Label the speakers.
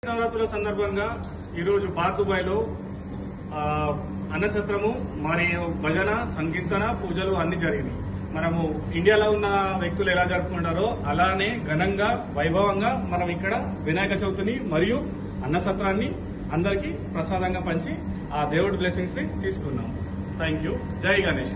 Speaker 1: నవరాత్రుల సందర్భంగా ఈరోజు బాతుబాయ్లో అన్నసత్రము మరియు భజన సంకీర్తన పూజలు అన్ని జరిగినాయి. మనము ఇండియాలో ఉన్న వ్యక్తులు ఎలా జరుపుకుంటారో అలానే ఘనంగా వైభవంగా మనం ఇక్కడ వినాయక చవితిని మరియు అన్నసత్రాన్ని అందరికీ ప్రసాదంగా పంచి ఆ దేవుడి బ్లెస్సింగ్స్ ని తీసుకున్నాం. Thank you. జై గణేష.